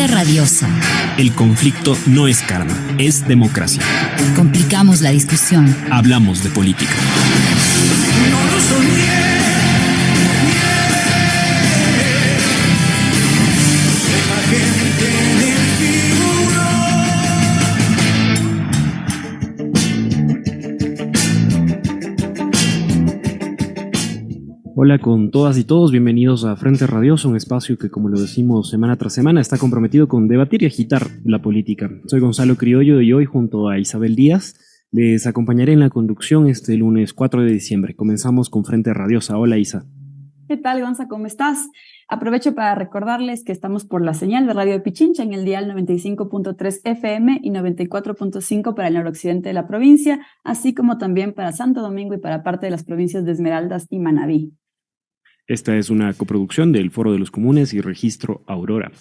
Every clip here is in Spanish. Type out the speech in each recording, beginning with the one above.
Frente Radiosa. El conflicto no es karma, es democracia. Complicamos la discusión. Hablamos de política. No lo soñé. La gente en el Hola con todas y todos, bienvenidos a Frente Radioso, un espacio que, como lo decimos semana tras semana, está comprometido con debatir y agitar la política. Soy Gonzalo Criollo y hoy, junto a Isabel Díaz, les acompañaré en la conducción este lunes 4 de diciembre. Comenzamos con Frente Radiosa. Hola, Isa. ¿Qué tal, Gonza? ¿Cómo estás? Aprovecho para recordarles que estamos por la señal de Radio de Pichincha en el dial 95.3 FM y 94.5 para el noroccidente de la provincia, así como también para Santo Domingo y para parte de las provincias de Esmeraldas y Manabí. Esta es una coproducción del Foro de los Comunes y Registro Aurora.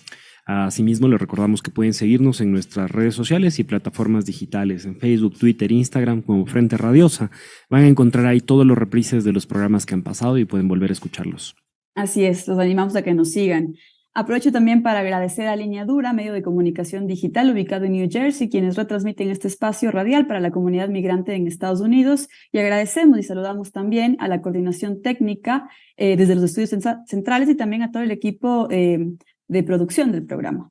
Asimismo, les recordamos que pueden seguirnos en nuestras redes sociales y plataformas digitales, en Facebook, Twitter, Instagram, como Frente Radiosa. Van a encontrar ahí todos los reprises de los programas que han pasado y pueden volver a escucharlos. Así es, los animamos a que nos sigan. Aprovecho también para agradecer a Línea Dura, medio de comunicación digital ubicado en New Jersey, quienes retransmiten este espacio radial para la comunidad migrante en Estados Unidos, y agradecemos y saludamos también a la coordinación técnica desde los estudios centrales y también a todo el equipo de producción del programa.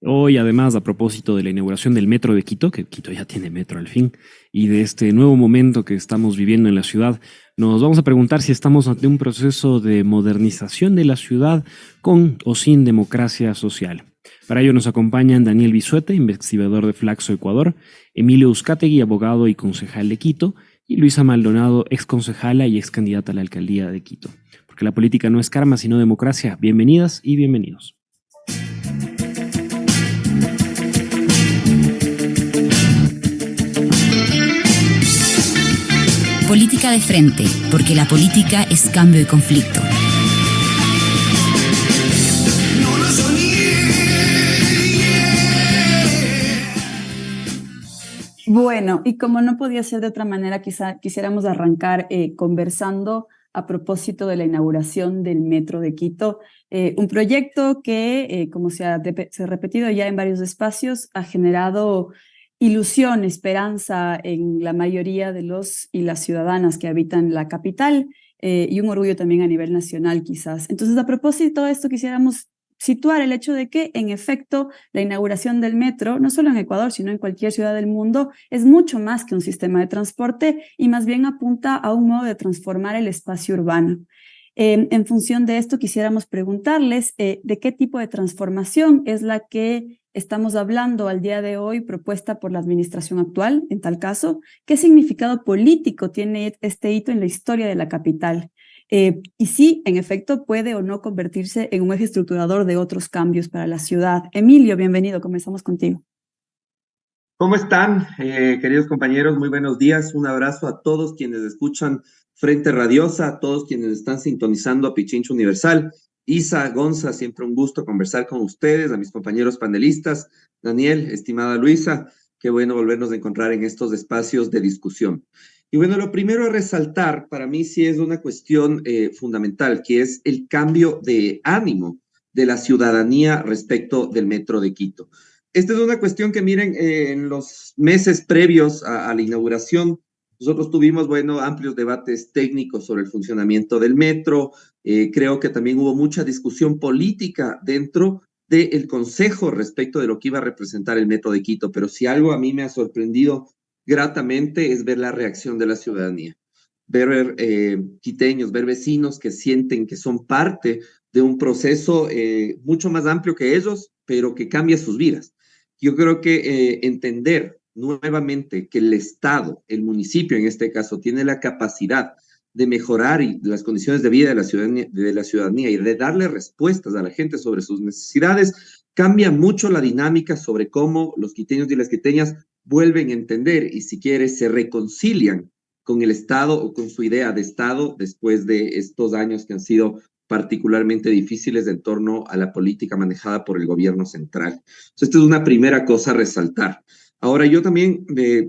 Hoy, además, a propósito de la inauguración del Metro de Quito, que Quito ya tiene metro al fin, y de este nuevo momento que estamos viviendo en la ciudad, nos vamos a preguntar si estamos ante un proceso de modernización de la ciudad con o sin democracia social. Para ello nos acompañan Daniel Bisuete, investigador de Flaxo Ecuador, Emilio Uzcategui, abogado y concejal de Quito, y Luisa Maldonado, exconcejala y excandidata a la alcaldía de Quito. Porque la política no es karma, sino democracia. Bienvenidas y bienvenidos. Política de frente, porque la política es cambio y conflicto. No lo soñé. Bueno, y como no podía ser de otra manera, quizá quisiéramos arrancar conversando a propósito de la inauguración del Metro de Quito, un proyecto que, como se ha repetido ya en varios espacios, ha generado ilusión, esperanza en la mayoría de los y las ciudadanas que habitan la capital y un orgullo también a nivel nacional quizás. Entonces, a propósito de esto, quisiéramos situar el hecho de que, en efecto, la inauguración del metro, no solo en Ecuador, sino en cualquier ciudad del mundo, es mucho más que un sistema de transporte y más bien apunta a un modo de transformar el espacio urbano. En función de esto, quisiéramos preguntarles de qué tipo de transformación es la que estamos hablando al día de hoy, propuesta por la administración actual, en tal caso. ¿Qué significado político tiene este hito en la historia de la capital? Y si, en efecto, puede o no convertirse en un eje estructurador de otros cambios para la ciudad. Emilio, bienvenido, comenzamos contigo. ¿Cómo están, queridos compañeros? Muy buenos días. Un abrazo a todos quienes escuchan Frente Radiosa, a todos quienes están sintonizando a Pichincha Universal. Isa, Gonza, siempre un gusto conversar con ustedes, a mis compañeros panelistas, Daniel, estimada Luisa, qué bueno volvernos a encontrar en estos espacios de discusión. Y bueno, lo primero a resaltar, para mí sí es una cuestión fundamental, que es el cambio de ánimo de la ciudadanía respecto del Metro de Quito. Esta es una cuestión que, miren, en los meses previos a la inauguración, nosotros tuvimos, bueno, amplios debates técnicos sobre el funcionamiento del metro. Creo que también hubo mucha discusión política dentro del Consejo respecto de lo que iba a representar el Metro de Quito. Pero si algo a mí me ha sorprendido gratamente es ver la reacción de la ciudadanía. Ver quiteños, ver vecinos que sienten que son parte de un proceso mucho más amplio que ellos, pero que cambia sus vidas. Yo creo que entender nuevamente que el Estado, el municipio en este caso, tiene la capacidad de mejorar las condiciones de vida de la ciudadanía y de darle respuestas a la gente sobre sus necesidades, cambia mucho la dinámica sobre cómo los quiteños y las quiteñas vuelven a entender y, si quiere, se reconcilian con el Estado o con su idea de Estado después de estos años que han sido particularmente difíciles en torno a la política manejada por el gobierno central. Entonces, esta es una primera cosa a resaltar. Ahora, yo también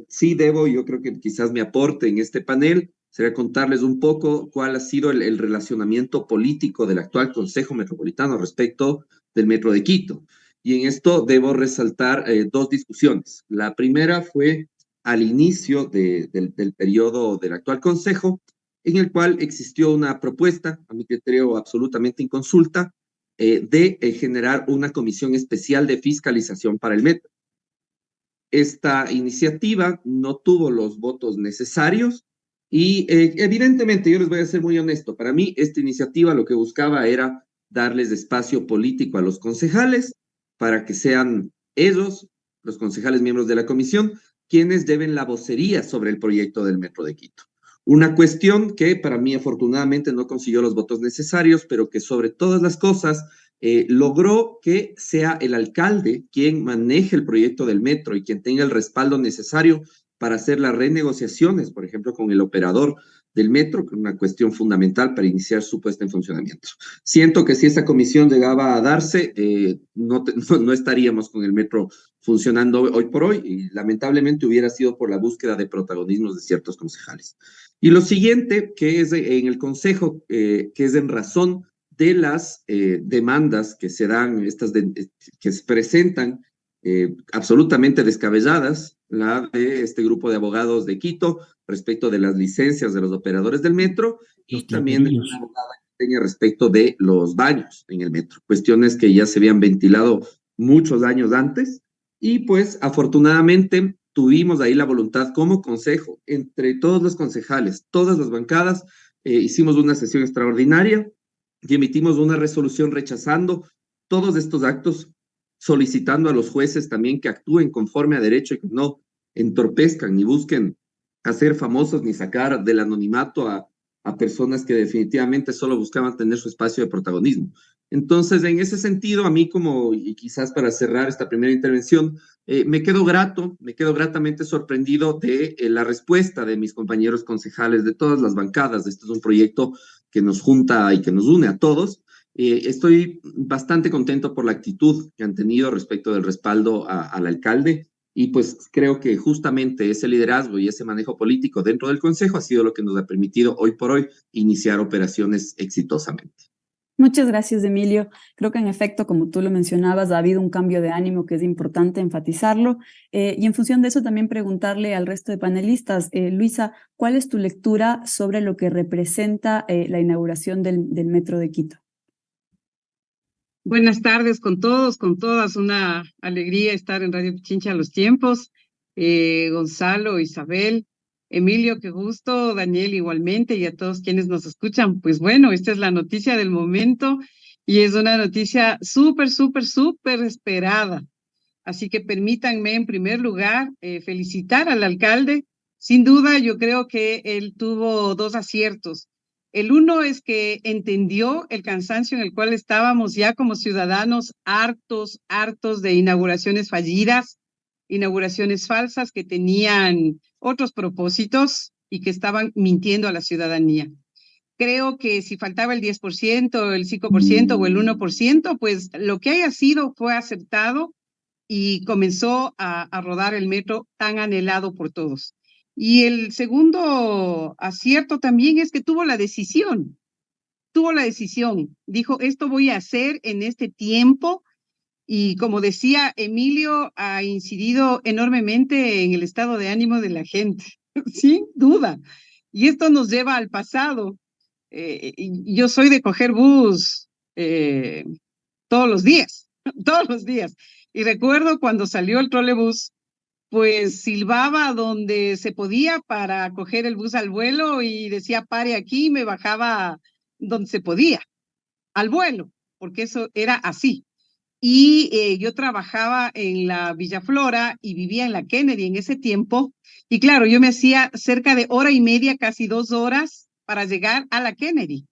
sí debo, yo creo que quizás mi aporte en este panel sería contarles un poco cuál ha sido el relacionamiento político del actual Consejo Metropolitano respecto del Metro de Quito. Y en esto debo resaltar dos discusiones. La primera fue al inicio del periodo del actual Consejo, en el cual existió una propuesta, a mi criterio absolutamente inconsulta, de generar una comisión especial de fiscalización para el metro. Esta iniciativa no tuvo los votos necesarios y evidentemente, yo les voy a ser muy honesto, para mí esta iniciativa lo que buscaba era darles espacio político a los concejales para que sean ellos, los concejales miembros de la comisión, quienes deben la vocería sobre el proyecto del Metro de Quito. Una cuestión que para mí afortunadamente no consiguió los votos necesarios, pero que sobre todas las cosas logró que sea el alcalde quien maneje el proyecto del metro y quien tenga el respaldo necesario para hacer las renegociaciones, por ejemplo, con el operador del metro, que es una cuestión fundamental para iniciar su puesta en funcionamiento. Siento que si esa comisión llegaba a darse, no estaríamos con el metro funcionando hoy por hoy y lamentablemente hubiera sido por la búsqueda de protagonismos de ciertos concejales. Y lo siguiente, que es en el consejo, que es en razón de las demandas que se dan, que se presentan absolutamente descabelladas, la de este grupo de abogados de Quito respecto de las licencias de los operadores del metro y también de una abogada que tenga respecto de los baños en el metro, cuestiones que ya se habían ventilado muchos años antes y pues afortunadamente tuvimos ahí la voluntad como consejo, entre todos los concejales, todas las bancadas, hicimos una sesión extraordinaria y emitimos una resolución rechazando todos estos actos, solicitando a los jueces también que actúen conforme a derecho y que no entorpezcan ni busquen hacer famosos ni sacar del anonimato a personas que definitivamente solo buscaban tener su espacio de protagonismo. Entonces, en ese sentido, a mí como, y quizás para cerrar esta primera intervención, me quedo gratamente sorprendido de la respuesta de mis compañeros concejales de todas las bancadas. Este es un proyecto que nos junta y que nos une a todos. Estoy bastante contento por la actitud que han tenido respecto del respaldo al alcalde y pues creo que justamente ese liderazgo y ese manejo político dentro del Consejo ha sido lo que nos ha permitido hoy por hoy iniciar operaciones exitosamente. Muchas gracias, Emilio. Creo que en efecto, como tú lo mencionabas, ha habido un cambio de ánimo que es importante enfatizarlo. Y en función de eso, también preguntarle al resto de panelistas, Luisa, ¿cuál es tu lectura sobre lo que representa la inauguración del Metro de Quito? Buenas tardes con todos, con todas. Una alegría estar en Radio Pichincha a los tiempos. Gonzalo, Isabel, Emilio, qué gusto, Daniel igualmente, y a todos quienes nos escuchan. Pues bueno, esta es la noticia del momento y es una noticia súper, súper, súper esperada. Así que permítanme en primer lugar felicitar al alcalde. Sin duda, yo creo que él tuvo dos aciertos. El uno es que entendió el cansancio en el cual estábamos ya como ciudadanos hartos de inauguraciones fallidas, inauguraciones falsas que tenían otros propósitos y que estaban mintiendo a la ciudadanía. Creo que si faltaba el 10%, el 5% o el 1%, pues lo que haya sido fue aceptado y comenzó a rodar el metro tan anhelado por todos. Y el segundo acierto también es que tuvo la decisión, dijo, esto voy a hacer en este tiempo, y como decía Emilio, ha incidido enormemente en el estado de ánimo de la gente, sin duda, y esto nos lleva al pasado. Yo soy de coger bus todos los días, y recuerdo cuando salió el trolebús, pues silbaba donde se podía para coger el bus al vuelo y decía pare aquí y me bajaba donde se podía, al vuelo, porque eso era así. Y yo trabajaba en la Villa Flora y vivía en la Kennedy en ese tiempo. Y claro, yo me hacía cerca de hora y media, casi 2 horas para llegar a la Kennedy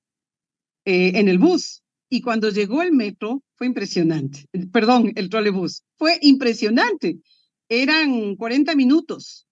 en el bus. Y cuando llegó el metro, fue impresionante. Perdón, el trolebús. Fue impresionante. Eran 40 minutos.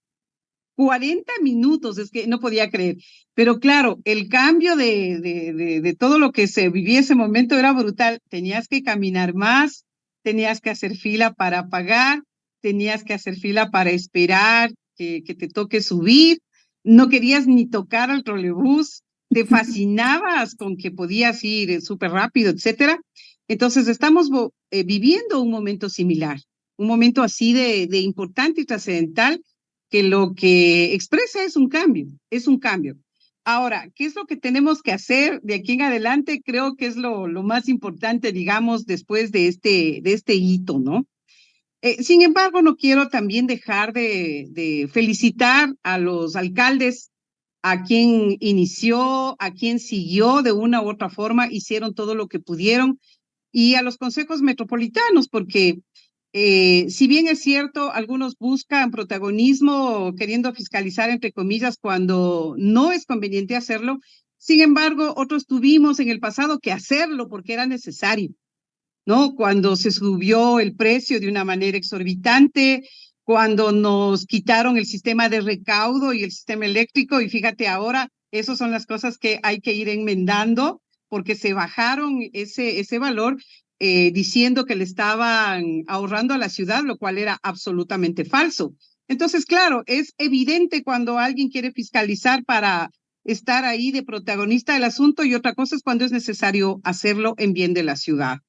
40 minutos, es que no podía creer. Pero claro, el cambio de todo lo que se vivía ese momento era brutal. Tenías que caminar más, tenías que hacer fila para pagar, tenías que hacer fila para esperar que te toque subir, no querías ni tocar al trolebús, te fascinabas con que podías ir súper rápido, etcétera. Entonces estamos viviendo un momento similar, un momento así de importante y trascendental, que lo que expresa es un cambio, es un cambio. Ahora, ¿qué es lo que tenemos que hacer de aquí en adelante? Creo que es lo más importante, digamos, después de este hito, ¿no? Sin embargo, no quiero también dejar de felicitar a los alcaldes, a quien inició, a quien siguió de una u otra forma, hicieron todo lo que pudieron, y a los consejos metropolitanos, porque si bien es cierto, algunos buscan protagonismo queriendo fiscalizar, entre comillas, cuando no es conveniente hacerlo, sin embargo, otros tuvimos en el pasado que hacerlo porque era necesario, ¿no? Cuando se subió el precio de una manera exorbitante, cuando nos quitaron el sistema de recaudo y el sistema eléctrico, y fíjate ahora, esas son las cosas que hay que ir enmendando, porque se bajaron ese valor diciendo que le estaban ahorrando a la ciudad, lo cual era absolutamente falso. Entonces, claro, es evidente cuando alguien quiere fiscalizar para estar ahí de protagonista del asunto, y otra cosa es cuando es necesario hacerlo en bien de la ciudad.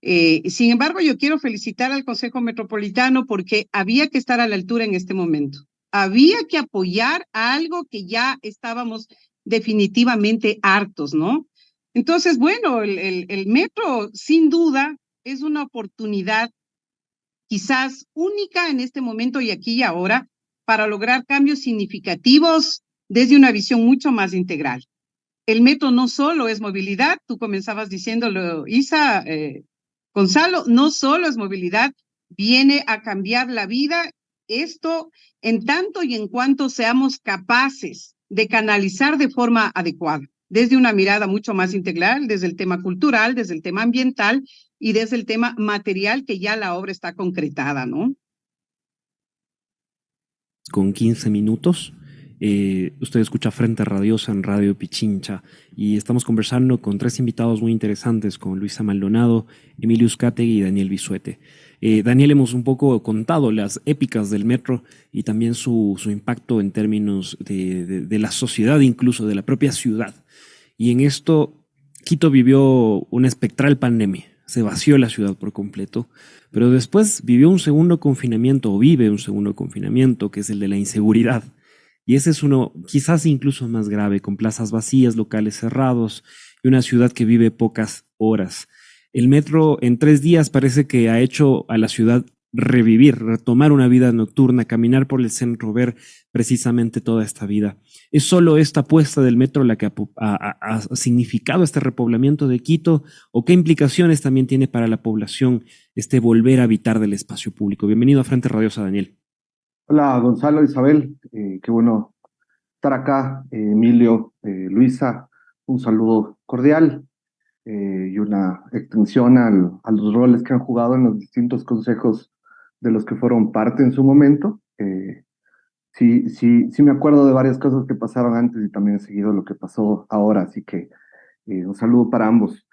Sin embargo, yo quiero felicitar al Consejo Metropolitano porque había que estar a la altura en este momento. Había que apoyar a algo que ya estábamos definitivamente hartos, ¿no? Entonces, bueno, el metro sin duda es una oportunidad quizás única en este momento y aquí y ahora para lograr cambios significativos desde una visión mucho más integral. El metro no solo es movilidad, tú comenzabas diciéndolo, Isa, Gonzalo, no solo es movilidad, viene a cambiar la vida. Esto en tanto y en cuanto seamos capaces de canalizar de forma adecuada, desde una mirada mucho más integral, desde el tema cultural, desde el tema ambiental y desde el tema material, que ya la obra está concretada, ¿no? Con 15 minutos. Usted escucha Frente Radiosa en Radio Pichincha y estamos conversando con tres invitados muy interesantes, con Luisa Maldonado, Emilio Uzcategui y Daniel Bisuete. Daniel, hemos un poco contado las épicas del metro y también su impacto en términos de la sociedad, incluso de la propia ciudad. Y en esto, Quito vivió una espectral pandemia. Se vació la ciudad por completo, pero después vivió un segundo confinamiento, o vive un segundo confinamiento, que es el de la inseguridad. Y ese es uno quizás incluso más grave, con plazas vacías, locales cerrados y una ciudad que vive pocas horas. El metro en 3 días parece que ha hecho a la ciudad revivir, retomar una vida nocturna, caminar por el centro, ver precisamente toda esta vida. ¿Es solo esta apuesta del metro la que ha significado este repoblamiento de Quito? ¿O qué implicaciones también tiene para la población este volver a habitar del espacio público? Bienvenido a Frente Radiosa, Daniel. Hola Gonzalo, Isabel, qué bueno estar acá, Emilio, Luisa, un saludo cordial y una extensión a los roles que han jugado en los distintos consejos de los que fueron parte en su momento. Sí me acuerdo de varias cosas que pasaron antes y también he seguido lo que pasó ahora, así que un saludo para ambos.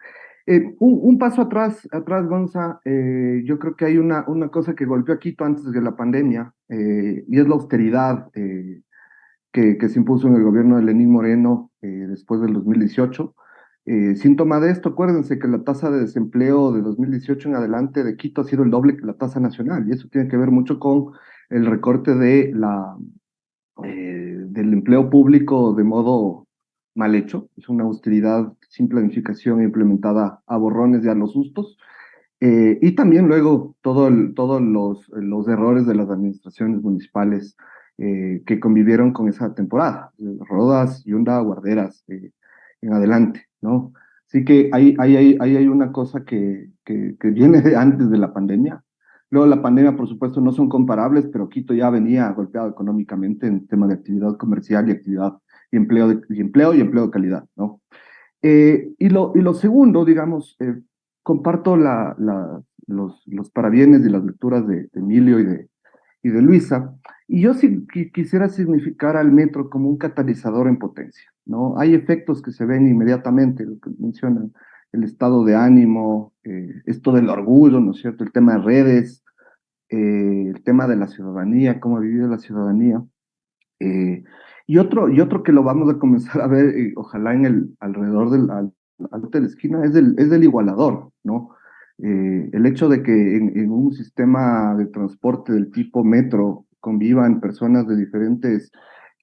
Un paso atrás, Gonza, yo creo que hay una cosa que golpeó a Quito antes de la pandemia, y es la austeridad que se impuso en el gobierno de Lenín Moreno después del 2018. Síntoma de esto, acuérdense que la tasa de desempleo de 2018 en adelante de Quito ha sido el doble que la tasa nacional, y eso tiene que ver mucho con el recorte del empleo público de modo mal hecho. Es una austeridad sin planificación implementada a borrones y a los sustos. Y también luego todos los errores de las administraciones municipales que convivieron con esa temporada, Rodas, Yunda, Guarderas, en adelante, ¿no? Así que ahí hay una cosa que viene de antes de la pandemia. Luego la pandemia, por supuesto, no son comparables, pero Quito ya venía golpeado económicamente en tema de actividad comercial y actividad y empleo de calidad, ¿no? Y lo segundo, digamos, comparto los parabienes y las lecturas de Emilio y de Luisa, y yo sí quisiera significar al metro como un catalizador en potencia, ¿no? Hay efectos que se ven inmediatamente, lo que mencionan, el estado de ánimo, esto del orgullo, ¿no es cierto? El tema de redes, el tema de la ciudadanía, cómo ha vivido la ciudadanía. Y otro que lo vamos a comenzar a ver, ojalá alrededor al norte de la esquina, es del igualador, ¿no? El hecho de que en un sistema de transporte del tipo metro convivan personas de diferentes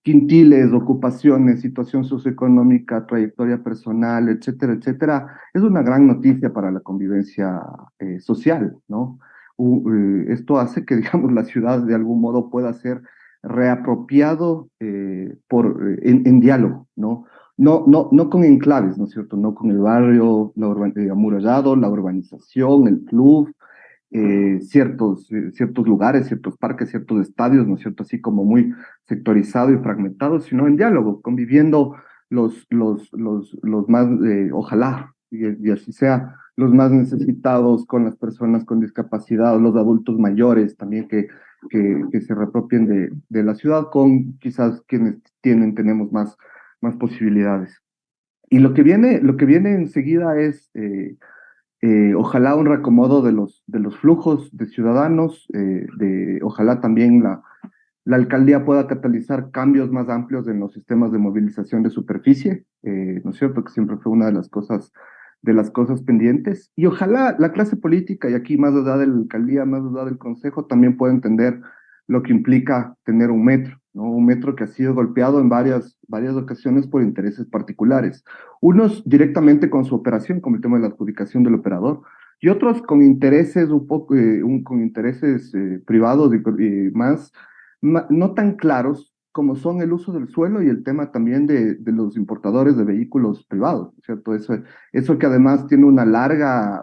quintiles, ocupaciones, situación socioeconómica, trayectoria personal, etcétera, etcétera, es una gran noticia para la convivencia social, ¿no? Esto hace que, digamos, la ciudad de algún modo pueda ser reapropiado en diálogo, ¿no? No con enclaves, ¿no es cierto? No con el barrio amurallado, la urbanización, el club, ciertos lugares, ciertos parques, ciertos estadios, ¿no es cierto? Así como muy sectorizado y fragmentado, sino en diálogo, conviviendo los más, ojalá, y así sea, los más necesitados con las personas con discapacidad, los adultos mayores también que se reapropien de la ciudad, con quizás quienes tenemos más posibilidades. Y lo que viene enseguida es ojalá un reacomodo de los flujos de ciudadanos, ojalá también la alcaldía pueda catalizar cambios más amplios en los sistemas de movilización de superficie, ¿no es cierto? Que siempre fue una de las cosas pendientes. Y ojalá la clase política, y aquí más allá de la alcaldía, más allá del consejo, también pueda entender lo que implica tener un metro, ¿no? Un metro que ha sido golpeado en varias ocasiones por intereses particulares. Unos directamente con su operación, como el tema de la adjudicación del operador, y otros con intereses un poco, con intereses privados y más no tan claros como son el uso del suelo y el tema también de los importadores de vehículos privados, ¿cierto? Eso que además tiene una larga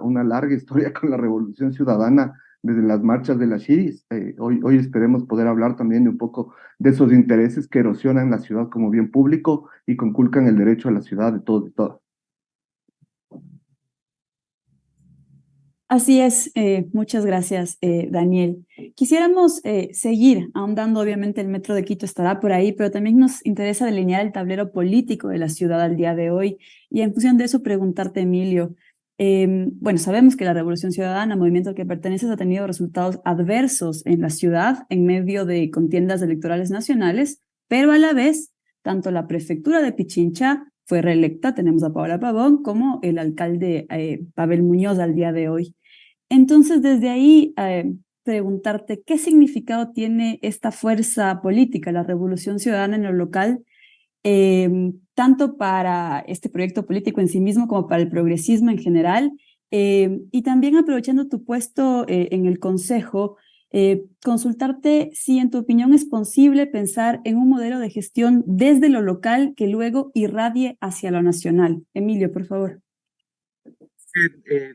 historia con la Revolución Ciudadana desde las marchas de las Shiris. Hoy esperemos poder hablar también de un poco de esos intereses que erosionan la ciudad como bien público y conculcan el derecho a la ciudad de todos y todas. Así es, muchas gracias, Daniel. Quisiéramos seguir ahondando, obviamente el Metro de Quito estará por ahí, pero también nos interesa delinear el tablero político de la ciudad al día de hoy y en función de eso preguntarte, Emilio, bueno, sabemos que la Revolución Ciudadana, movimiento al que perteneces, ha tenido resultados adversos en la ciudad en medio de contiendas electorales nacionales, pero a la vez, tanto la prefectura de Pichincha fue reelecta, tenemos a Paola Pavón, como el alcalde Pavel Muñoz al día de hoy. Entonces, desde ahí, preguntarte, ¿qué significado tiene esta fuerza política, la Revolución Ciudadana en lo local, tanto para este proyecto político en sí mismo como para el progresismo en general? Y también aprovechando tu puesto en el Consejo, consultarte si en tu opinión es posible pensar en un modelo de gestión desde lo local que luego irradie hacia lo nacional. Emilio, por favor.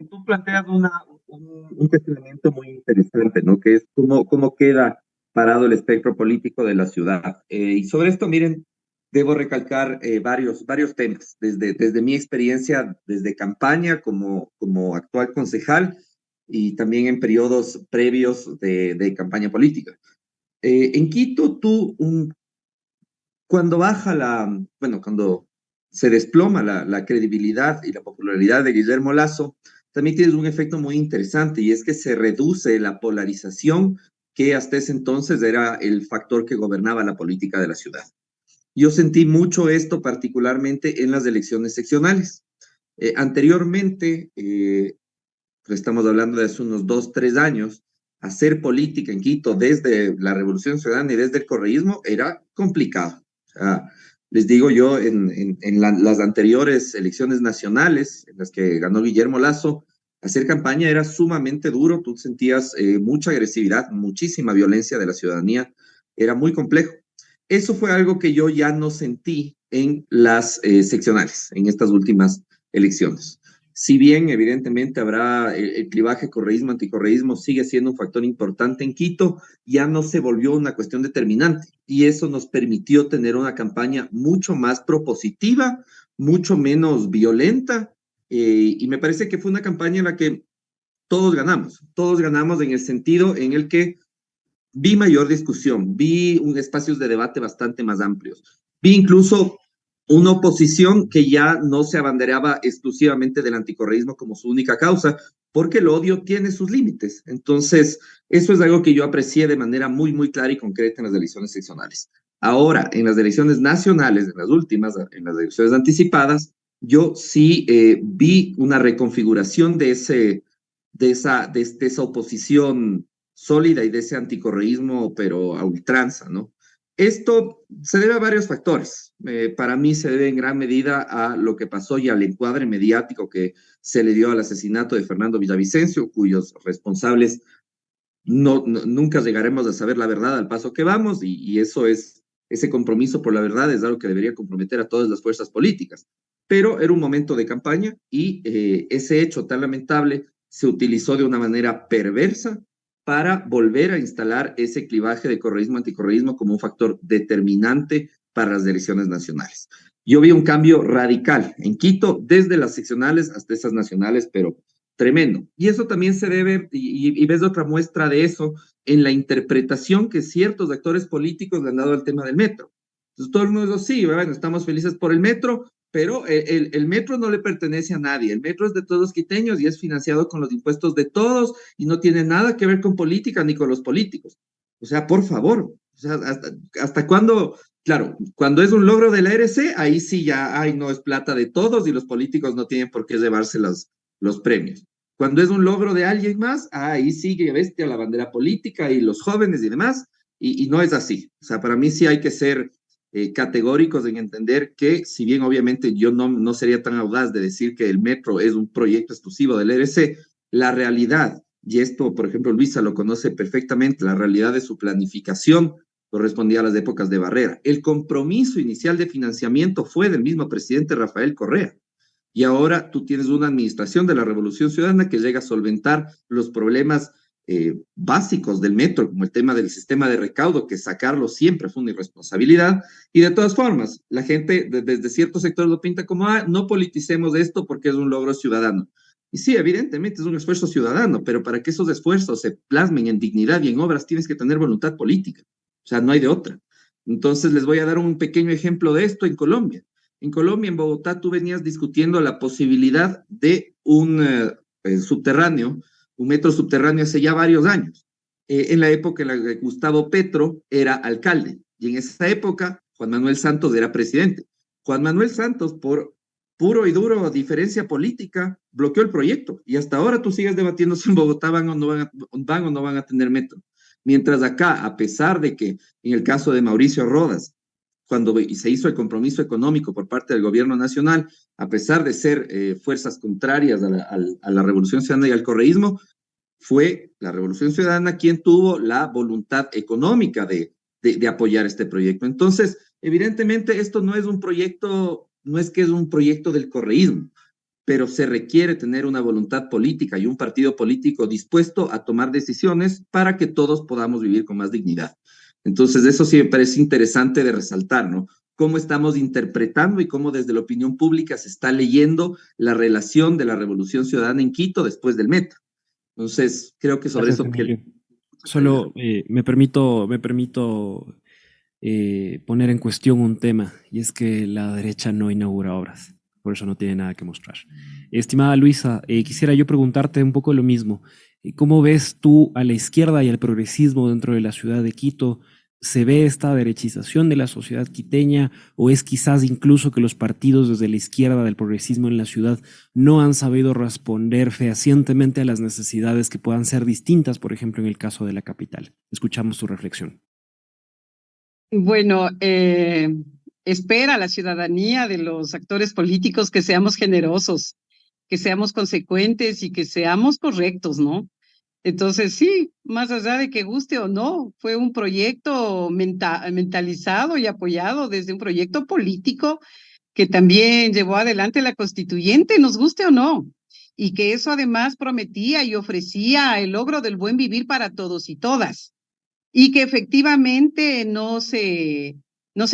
Tú planteas un cuestionamiento muy interesante, ¿no? Que es cómo queda parado el espectro político de la ciudad. Y sobre esto, miren, debo recalcar varios temas, desde mi experiencia, desde campaña como actual concejal y también en periodos previos de campaña política. En Quito, cuando se desploma la credibilidad y la popularidad de Guillermo Lasso, también tienes un efecto muy interesante y es que se reduce la polarización que hasta ese entonces era el factor que gobernaba la política de la ciudad. Yo sentí mucho esto particularmente en las elecciones seccionales. Anteriormente, pues estamos hablando de hace unos 2, 3 años, hacer política en Quito desde la Revolución Ciudadana y desde el correísmo era complicado. O sea, les digo yo, en las anteriores elecciones nacionales, en las que ganó Guillermo Lasso, hacer campaña era sumamente duro, tú sentías mucha agresividad, muchísima violencia de la ciudadanía, era muy complejo. Eso fue algo que yo ya no sentí en las seccionales, en estas últimas elecciones. Si bien evidentemente habrá el clivaje correísmo-anticorreísmo sigue siendo un factor importante en Quito, ya no se volvió una cuestión determinante y eso nos permitió tener una campaña mucho más propositiva, mucho menos violenta y me parece que fue una campaña en la que todos ganamos en el sentido en el que vi mayor discusión, vi espacios de debate bastante más amplios, vi incluso una oposición que ya no se abanderaba exclusivamente del anticorreísmo como su única causa, porque el odio tiene sus límites. Entonces, eso es algo que yo aprecié de manera muy, muy clara y concreta en las elecciones seccionales. Ahora, en las elecciones nacionales, en las últimas, en las elecciones anticipadas, yo sí vi una reconfiguración de esa oposición sólida y de ese anticorreísmo, pero a ultranza, ¿no? Esto se debe a varios factores. Para mí se debe en gran medida a lo que pasó y al encuadre mediático que se le dio al asesinato de Fernando Villavicencio, cuyos responsables nunca llegaremos a saber la verdad al paso que vamos, y eso es, ese compromiso por la verdad es algo que debería comprometer a todas las fuerzas políticas. Pero era un momento de campaña y ese hecho tan lamentable se utilizó de una manera perversa para volver a instalar ese clivaje de correísmo-anticorreísmo como un factor determinante para las elecciones nacionales. Yo vi un cambio radical en Quito, desde las seccionales hasta esas nacionales, pero tremendo. Y eso también se debe, y ves otra muestra de eso, en la interpretación que ciertos actores políticos le han dado al tema del metro. Entonces todo el mundo dice, sí, bueno, estamos felices por el metro, pero el metro no le pertenece a nadie, el metro es de todos los quiteños y es financiado con los impuestos de todos y no tiene nada que ver con política ni con los políticos. O sea, por favor, o sea, hasta cuándo, claro, cuando es un logro de la RC, ahí sí ya, ay, no es plata de todos y los políticos no tienen por qué llevarse los premios. Cuando es un logro de alguien más, ahí sigue bestia la bandera política y los jóvenes y demás, y no es así. O sea, para mí sí hay que ser categóricos en entender que, si bien obviamente yo no sería tan audaz de decir que el metro es un proyecto exclusivo del ERC, la realidad, y esto, por ejemplo, Luisa lo conoce perfectamente, la realidad de su planificación correspondía a las épocas de Barrera. El compromiso inicial de financiamiento fue del mismo presidente Rafael Correa. Y ahora tú tienes una administración de la Revolución Ciudadana que llega a solventar los problemas básicos del metro, como el tema del sistema de recaudo, que sacarlo siempre fue una irresponsabilidad. Y de todas formas, la gente desde ciertos sectores lo pinta como, no politicemos esto porque es un logro ciudadano. Y sí, evidentemente es un esfuerzo ciudadano, pero para que esos esfuerzos se plasmen en dignidad y en obras tienes que tener voluntad política. O sea, no hay de otra. Entonces les voy a dar un pequeño ejemplo de esto en Colombia. En Colombia, en Bogotá, tú venías discutiendo la posibilidad de un subterráneo, un metro subterráneo hace ya varios años, en la época en la que Gustavo Petro era alcalde, y en esa época Juan Manuel Santos era presidente. Juan Manuel Santos, por puro y duro diferencia política, bloqueó el proyecto, y hasta ahora tú sigues debatiendo si en Bogotá van o no van a tener metro. Mientras acá, a pesar de que en el caso de Mauricio Rodas, cuando se hizo el compromiso económico por parte del gobierno nacional, a pesar de ser fuerzas contrarias a la Revolución Ciudadana y al correísmo, fue la Revolución Ciudadana quien tuvo la voluntad económica de apoyar este proyecto. Entonces, evidentemente, esto no es un proyecto, no es que es un proyecto del correísmo, pero se requiere tener una voluntad política y un partido político dispuesto a tomar decisiones para que todos podamos vivir con más dignidad. Entonces, eso sí me parece interesante de resaltar, ¿no? Cómo estamos interpretando y cómo desde la opinión pública se está leyendo la relación de la Revolución Ciudadana en Quito después del metro. Entonces, creo que sobre Gracias, eso... Emilio. Solo me permito poner en cuestión un tema, y es que la derecha no inaugura obras, por eso no tiene nada que mostrar. Estimada Luisa, quisiera yo preguntarte un poco lo mismo. ¿Cómo ves tú a la izquierda y al progresismo dentro de la ciudad de Quito? ¿Se ve esta derechización de la sociedad quiteña, o es quizás incluso que los partidos desde la izquierda del progresismo en la ciudad no han sabido responder fehacientemente a las necesidades que puedan ser distintas, por ejemplo, en el caso de la capital? Escuchamos tu reflexión. Bueno, espera la ciudadanía de los actores políticos que seamos generosos, que seamos consecuentes y que seamos correctos, ¿no? Entonces, sí, más allá de que guste o no, fue un proyecto mentalizado y apoyado desde un proyecto político que también llevó adelante la constituyente, nos guste o no, y que eso además prometía y ofrecía el logro del buen vivir para todos y todas, y que efectivamente no se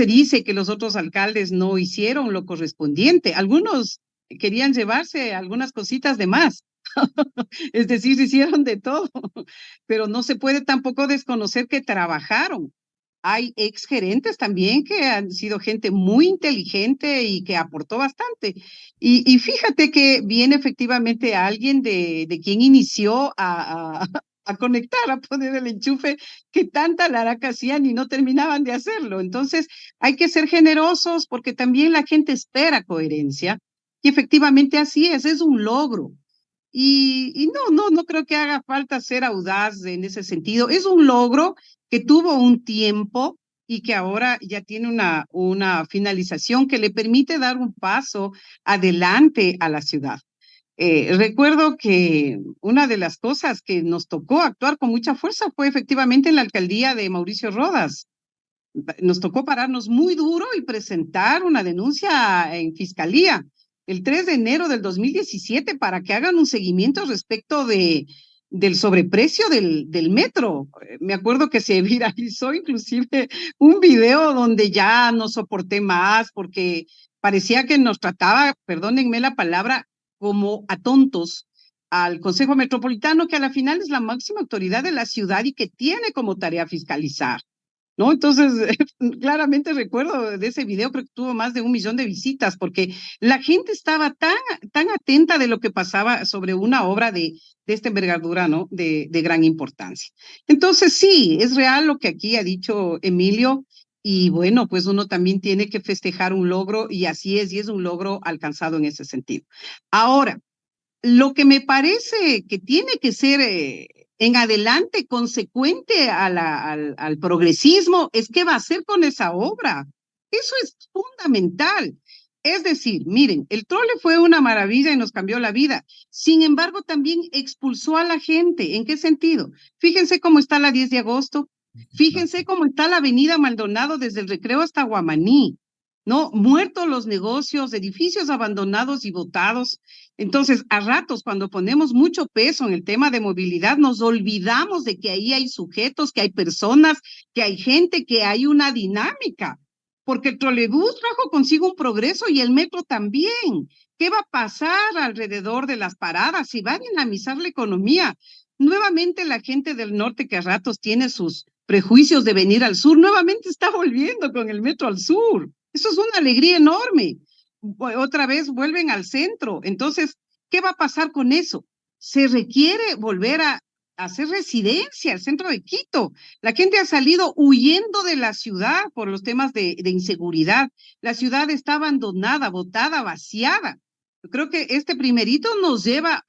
dice que los otros alcaldes no hicieron lo correspondiente. Algunos querían llevarse algunas cositas de más. Es decir, hicieron de todo, pero no se puede tampoco desconocer que trabajaron. Hay exgerentes también que han sido gente muy inteligente y que aportó bastante. Y fíjate que viene efectivamente alguien de quien inició a conectar, a poner el enchufe que tanta laraca hacían y no terminaban de hacerlo. Entonces, hay que ser generosos porque también la gente espera coherencia y efectivamente así es un logro. Y no creo que haga falta ser audaz en ese sentido. Es un logro que tuvo un tiempo y que ahora ya tiene una finalización que le permite dar un paso adelante a la ciudad. Recuerdo que una de las cosas que nos tocó actuar con mucha fuerza fue efectivamente en la alcaldía de Mauricio Rodas. Nos tocó pararnos muy duro y presentar una denuncia en fiscalía el 3 de enero del 2017 para que hagan un seguimiento respecto del sobreprecio del metro. Me acuerdo que se viralizó inclusive un video donde ya no soporté más porque parecía que nos trataba, perdónenme la palabra, como a tontos al Consejo Metropolitano, que a la final es la máxima autoridad de la ciudad y que tiene como tarea fiscalizar, ¿no? Entonces, claramente recuerdo de ese video, creo que tuvo más de 1 millón de visitas, porque la gente estaba tan atenta de lo que pasaba sobre una obra de esta envergadura, ¿no? De gran importancia. Entonces, sí, es real lo que aquí ha dicho Emilio, y bueno, pues uno también tiene que festejar un logro, y así es, y es un logro alcanzado en ese sentido. Ahora, lo que me parece que tiene que ser en adelante consecuente al progresismo es qué va a hacer con esa obra. Eso es fundamental. Es decir, miren, el trole fue una maravilla y nos cambió la vida. Sin embargo, también expulsó a la gente. ¿En qué sentido? Fíjense cómo está la 10 de agosto. Fíjense cómo está la avenida Maldonado desde el Recreo hasta Guamaní. ¿No? Muertos los negocios, edificios abandonados y botados. Entonces, a ratos, cuando ponemos mucho peso en el tema de movilidad, nos olvidamos de que ahí hay sujetos, que hay personas, que hay gente, que hay una dinámica. Porque el trolebús trajo consigo un progreso y el metro también. ¿Qué va a pasar alrededor de las paradas si va a dinamizar la economía? Nuevamente la gente del norte, que a ratos tiene sus prejuicios de venir al sur, nuevamente está volviendo con el metro al sur. Eso es una alegría enorme. Otra vez vuelven al centro. Entonces, ¿qué va a pasar con eso? Se requiere volver a hacer residencia al centro de Quito. La gente ha salido huyendo de la ciudad por los temas de inseguridad. La ciudad está abandonada, botada, vaciada. Yo creo que este primerito nos lleva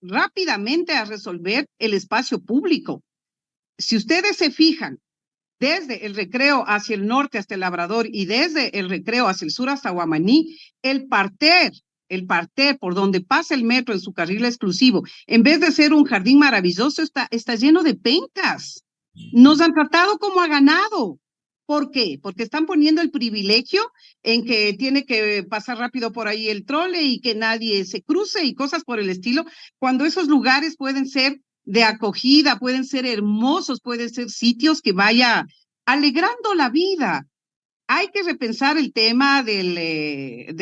rápidamente a resolver el espacio público. Si ustedes se fijan, desde el Recreo hacia el norte hasta el Labrador y desde el Recreo hacia el sur hasta Guamaní, el parter por donde pasa el metro en su carril exclusivo, en vez de ser un jardín maravilloso, está lleno de pencas. Nos han tratado como a ganado. ¿Por qué? Porque están poniendo el privilegio en que tiene que pasar rápido por ahí el trole y que nadie se cruce y cosas por el estilo, cuando esos lugares pueden ser de acogida, pueden ser hermosos, pueden ser sitios que vaya alegrando la vida. Hay que repensar el tema de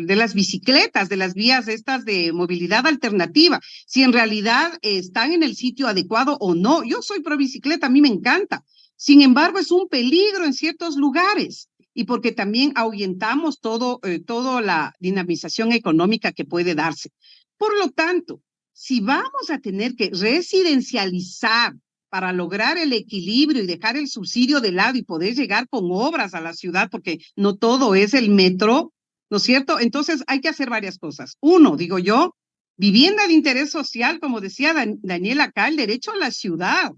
las bicicletas, de las vías estas de movilidad alternativa, si en realidad están en el sitio adecuado o no. Yo soy pro bicicleta, a mí me encanta. Sin embargo, es un peligro en ciertos lugares y porque también ahuyentamos toda la dinamización económica que puede darse. Por lo tanto, si vamos a tener que residencializar para lograr el equilibrio y dejar el subsidio de lado y poder llegar con obras a la ciudad, porque no todo es el metro, ¿no es cierto? Entonces hay que hacer varias cosas. Uno, digo yo, vivienda de interés social, como decía Daniel acá, el derecho a la ciudad.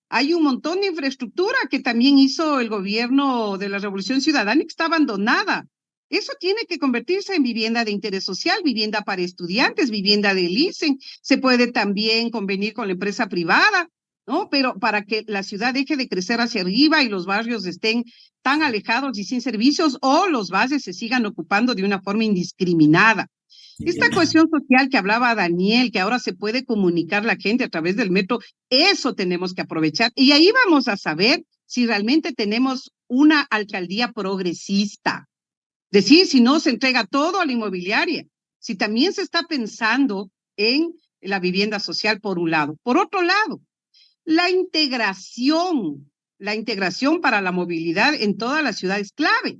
Hay un montón de infraestructura que también hizo el gobierno de la Revolución Ciudadana y que está abandonada. Eso tiene que convertirse en vivienda de interés social, vivienda para estudiantes, vivienda de leasing. Se puede también convenir con la empresa privada, ¿no? Pero para que la ciudad deje de crecer hacia arriba y los barrios estén tan alejados y sin servicios o los valles se sigan ocupando de una forma indiscriminada. Esta cohesión social que hablaba Daniel, que ahora se puede comunicar la gente a través del metro, eso tenemos que aprovechar. Y ahí vamos a saber si realmente tenemos una alcaldía progresista. Decir, si no se entrega todo a la inmobiliaria, si también se está pensando en la vivienda social por un lado. Por otro lado, la integración para la movilidad en toda la ciudad es clave.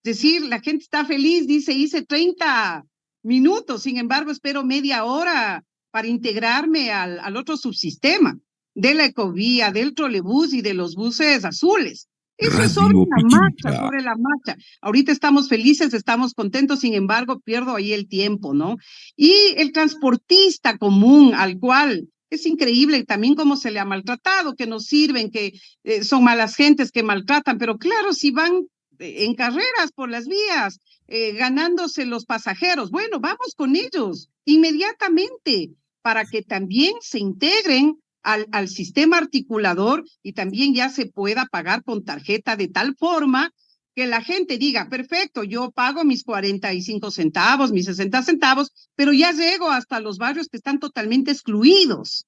Es decir, la gente está feliz, dice, hice 30 minutos, sin embargo, espero media hora para integrarme al otro subsistema de la ecovía, del trolebús y de los buses azules. Eso es sobre la marcha, sobre la marcha. Ahorita estamos felices, estamos contentos, sin embargo, pierdo ahí el tiempo, ¿no? Y el transportista común al cual es increíble también cómo se le ha maltratado, que no sirven, que son malas gentes que maltratan, pero claro, si van en carreras por las vías, ganándose los pasajeros, bueno, vamos con ellos inmediatamente para que también se integren al sistema articulador y también ya se pueda pagar con tarjeta de tal forma que la gente diga, perfecto, yo pago mis 45 centavos, mis 60 centavos, pero ya llego hasta los barrios que están totalmente excluidos.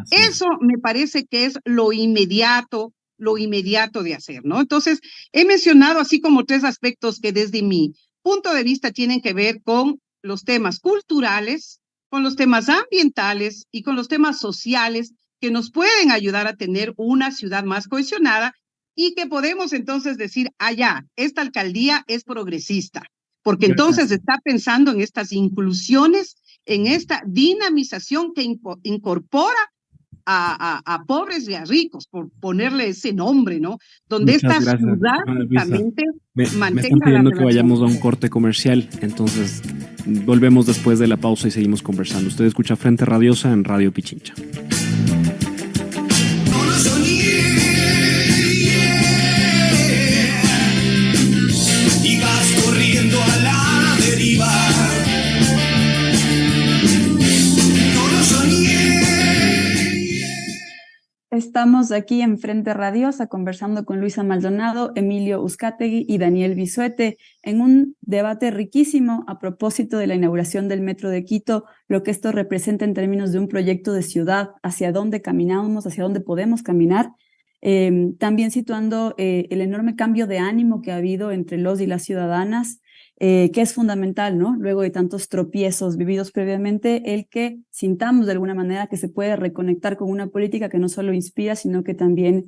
Eso me parece que es lo inmediato de hacer, ¿no? Entonces, he mencionado así como 3 aspectos que desde mi punto de vista tienen que ver con los temas culturales, con los temas ambientales y con los temas sociales que nos pueden ayudar a tener una ciudad más cohesionada y que podemos entonces decir, ya, esta alcaldía es progresista, porque entonces está pensando en estas inclusiones, en esta dinamización que incorpora a pobres y a ricos, por ponerle ese nombre, ¿no? Donde Muchas esta gracias, ciudad Luisa. justamente Me están mantenga la pidiendo que relación. vayamos a un corte comercial, entonces volvemos después de la pausa y seguimos conversando. Usted escucha Frente Radiosa en Radio Pichincha. No lo soñé, y vas corriendo a la deriva. No lo soñé. Estamos aquí en Frente Radiosa conversando con Luisa Maldonado, Emilio Uzcategui y Daniel Bisuete en un debate riquísimo a propósito de la inauguración del Metro de Quito, lo que esto representa en términos de un proyecto de ciudad, hacia dónde caminamos, hacia dónde podemos caminar, también situando el enorme cambio de ánimo que ha habido entre los y las ciudadanas, que es fundamental, ¿no? Luego de tantos tropiezos vividos previamente, el que sintamos de alguna manera que se puede reconectar con una política que no solo inspira, sino que también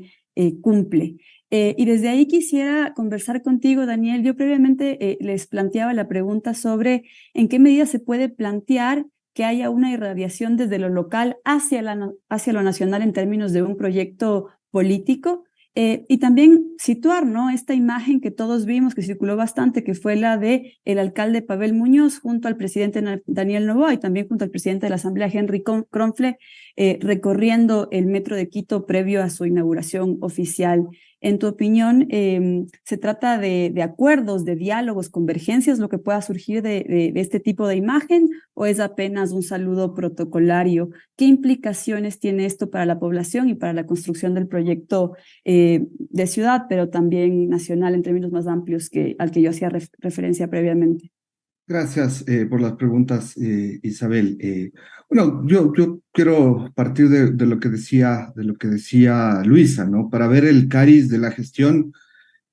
cumple. Y desde ahí quisiera conversar contigo, Daniel. Yo previamente les planteaba la pregunta sobre en qué medida se puede plantear que haya una irradiación desde lo local hacia lo nacional en términos de un proyecto político. Y también situar, ¿no?, esta imagen que todos vimos, que circuló bastante, que fue la de el alcalde Pavel Muñoz junto al presidente Daniel Noboa y también junto al presidente de la Asamblea, Henry Kronfle, recorriendo el Metro de Quito previo a su inauguración oficial. En tu opinión, ¿se trata de acuerdos, de diálogos, convergencias, lo que pueda surgir de este tipo de imagen, o es apenas un saludo protocolario? ¿Qué implicaciones tiene esto para la población y para la construcción del proyecto de ciudad, pero también nacional en términos más amplios al que yo hacía referencia previamente? Gracias por las preguntas, Isabel. Bueno, yo quiero partir de lo que decía Luisa, ¿no? Para ver el cariz de la gestión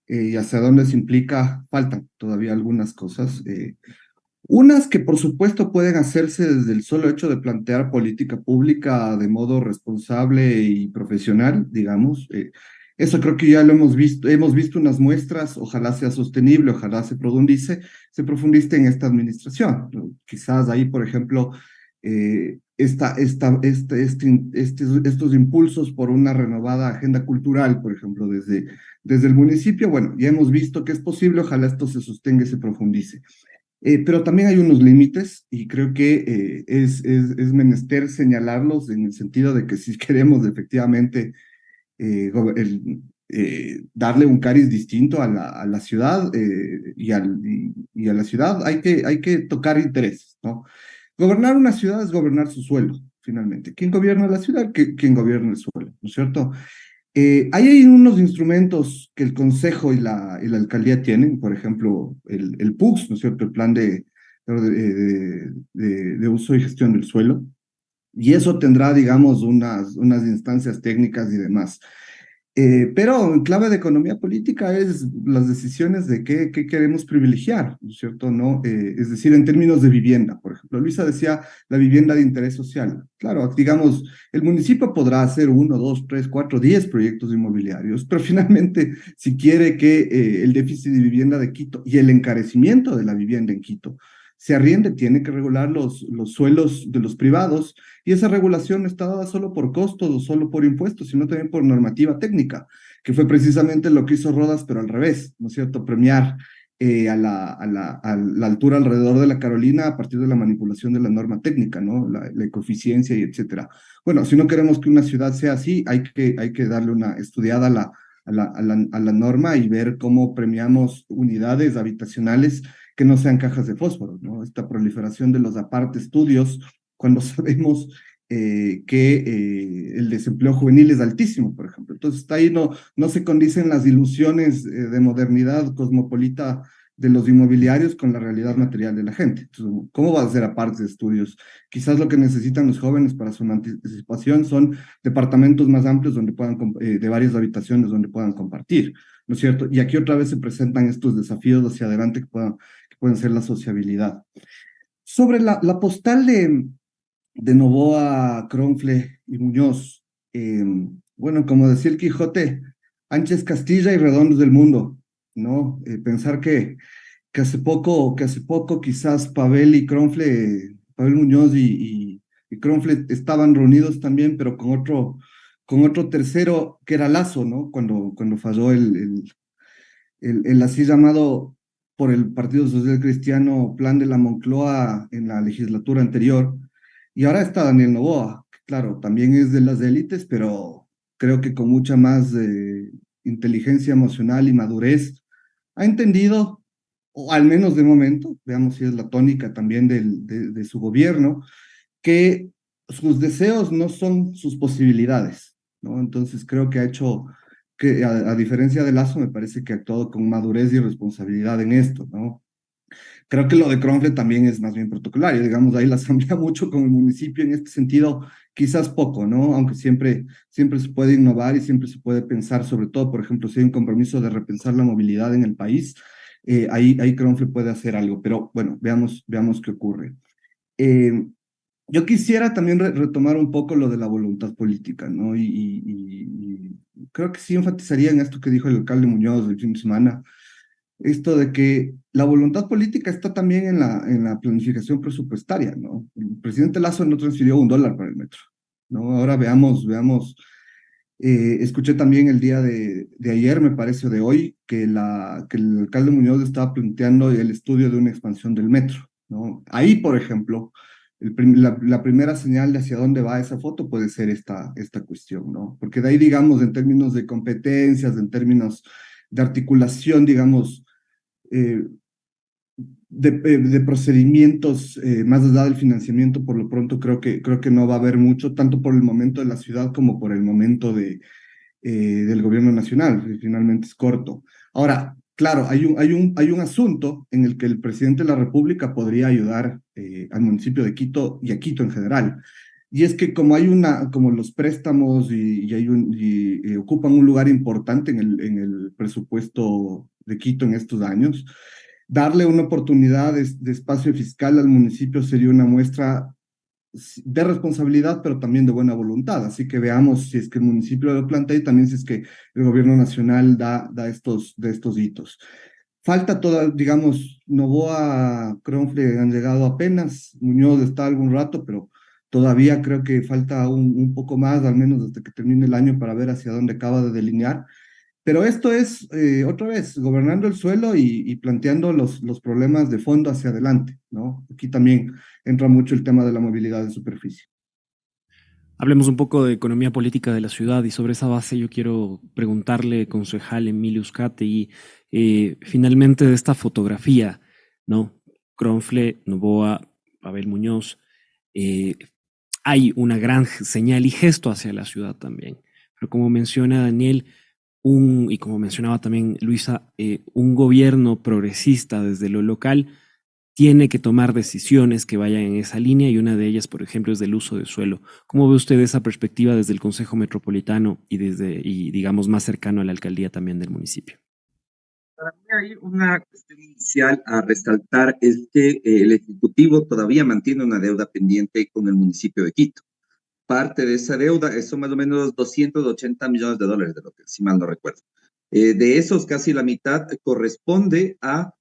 y hacia dónde se implica, faltan todavía algunas cosas. Unas que por supuesto pueden hacerse desde el solo hecho de plantear política pública de modo responsable y profesional, digamos. Eso creo que ya lo hemos visto unas muestras, ojalá sea sostenible, ojalá se profundice en esta administración, ¿no? Quizás ahí, por ejemplo, estos impulsos por una renovada agenda cultural, por ejemplo, desde el municipio, bueno, ya hemos visto que es posible, ojalá esto se sostenga y se profundice. Pero también hay unos límites y creo que es menester señalarlos en el sentido de que si queremos efectivamente darle un cariz distinto a la ciudad y a la ciudad hay que tocar intereses, ¿no? Gobernar una ciudad es gobernar su suelo, finalmente. ¿Quién gobierna la ciudad? ¿Quién gobierna el suelo? ¿No es cierto? Hay unos instrumentos que el Consejo y la Alcaldía tienen, por ejemplo, el PUX, ¿no es cierto? El Plan de Uso y Gestión del Suelo, y eso tendrá, digamos, unas instancias técnicas y demás. Pero en clave de economía política es las decisiones de qué queremos privilegiar, ¿no es cierto? ¿No? Es decir, en términos de vivienda, por ejemplo, Luisa decía la vivienda de interés social. Claro, digamos, el municipio podrá hacer 1, 2, 3, 4, 10 proyectos inmobiliarios, pero finalmente, si quiere que el déficit de vivienda de Quito y el encarecimiento de la vivienda en Quito se arriende, tiene que regular los suelos de los privados, y esa regulación no está dada solo por costos o solo por impuestos, sino también por normativa técnica, que fue precisamente lo que hizo Rodas, pero al revés, ¿no es cierto? Premiar a la altura alrededor de la Carolina a partir de la manipulación de la norma técnica, ¿no? La ecoeficiencia y etcétera. Bueno, si no queremos que una ciudad sea así, hay que darle una estudiada a la norma y ver cómo premiamos unidades habitacionales que no sean cajas de fósforo, ¿no? Esta proliferación de los aparte estudios, cuando sabemos que el desempleo juvenil es altísimo, por ejemplo. Entonces, ahí no se condicen las ilusiones de modernidad cosmopolita de los inmobiliarios con la realidad material de la gente. Entonces, ¿cómo va a ser aparte de estudios? Quizás lo que necesitan los jóvenes para su emancipación son departamentos más amplios donde puedan, de varias habitaciones donde puedan compartir, ¿no es cierto? Y aquí otra vez se presentan estos desafíos hacia adelante que pueden ser la sociabilidad. Sobre la postal de Noboa, Cronfle y Muñoz, bueno, como decía el Quijote, ancha Castilla y redondos del mundo, ¿no? Pensar que hace poco quizás Pavel Muñoz y Cronfle estaban reunidos también, pero con otro tercero que era Lazo, ¿no? Cuando falló el así llamado por el Partido Social Cristiano Plan de la Moncloa en la legislatura anterior. Y ahora está Daniel Noboa, que claro, también es de las élites, pero creo que con mucha más inteligencia emocional y madurez ha entendido, o al menos de momento, veamos si es la tónica también de su gobierno, que sus deseos no son sus posibilidades, ¿no? Entonces creo que ha hecho, que a diferencia de Lazo, me parece que ha actuado con madurez y responsabilidad en esto, ¿no? Creo que lo de Cronfle también es más bien protocolario, digamos, ahí la asamblea mucho con el municipio en este sentido, quizás poco, ¿no? Aunque siempre se puede innovar y siempre se puede pensar, sobre todo, por ejemplo, si hay un compromiso de repensar la movilidad en el país, ahí Cronfle puede hacer algo, pero bueno, veamos qué ocurre. Yo quisiera también retomar un poco lo de la voluntad política, ¿no? Y creo que sí enfatizaría en esto que dijo el alcalde Muñoz el fin de semana, esto de que la voluntad política está también en la planificación presupuestaria, ¿no? El presidente Lazo no transfirió $1 para el metro, ¿no? Ahora veamos, escuché también el día de ayer, me parece, o de hoy, que el alcalde Muñoz estaba planteando el estudio de una expansión del metro, ¿no? Ahí, por ejemplo, la primera señal de hacia dónde va esa foto puede ser esta cuestión, ¿no? Porque de ahí, digamos, en términos de competencias, en términos de articulación, digamos, de procedimientos más allá del financiamiento, por lo pronto creo que no va a haber mucho, tanto por el momento de la ciudad como por el momento del gobierno nacional, que finalmente es corto. Ahora, claro, hay un asunto en el que el presidente de la República podría ayudar al municipio de Quito y a Quito en general. Y es que como los préstamos y ocupan un lugar importante en el presupuesto de Quito en estos años, darle una oportunidad de espacio fiscal al municipio sería una muestra de responsabilidad, pero también de buena voluntad. Así que veamos si es que el municipio lo plantea y también si es que el gobierno nacional da estos hitos. Falta digamos, Noboa, Cronfle han llegado apenas, Muñoz está algún rato, pero todavía creo que falta un poco más, al menos hasta que termine el año, para ver hacia dónde acaba de delinear. Pero esto es, otra vez, gobernando el suelo y planteando los problemas de fondo hacia adelante, ¿no? Aquí también entra mucho el tema de la movilidad de superficie. Hablemos un poco de economía política de la ciudad y sobre esa base yo quiero preguntarle, concejal Emilio Uzcategui, finalmente de esta fotografía, ¿no? Cronfle, Noboa, Pavel Muñoz, hay una gran señal y gesto hacia la ciudad también. Pero como menciona Daniel, y como mencionaba también Luisa, un gobierno progresista desde lo local tiene que tomar decisiones que vayan en esa línea y una de ellas, por ejemplo, es del uso de suelo. ¿Cómo ve usted esa perspectiva desde el Consejo Metropolitano y digamos más cercano a la alcaldía también del municipio? Para mí hay una cuestión inicial a resaltar es que el Ejecutivo todavía mantiene una deuda pendiente con el municipio de Quito. Parte de esa deuda son más o menos $280 millones, de lo que, si mal no recuerdo. De esos, casi la mitad corresponde a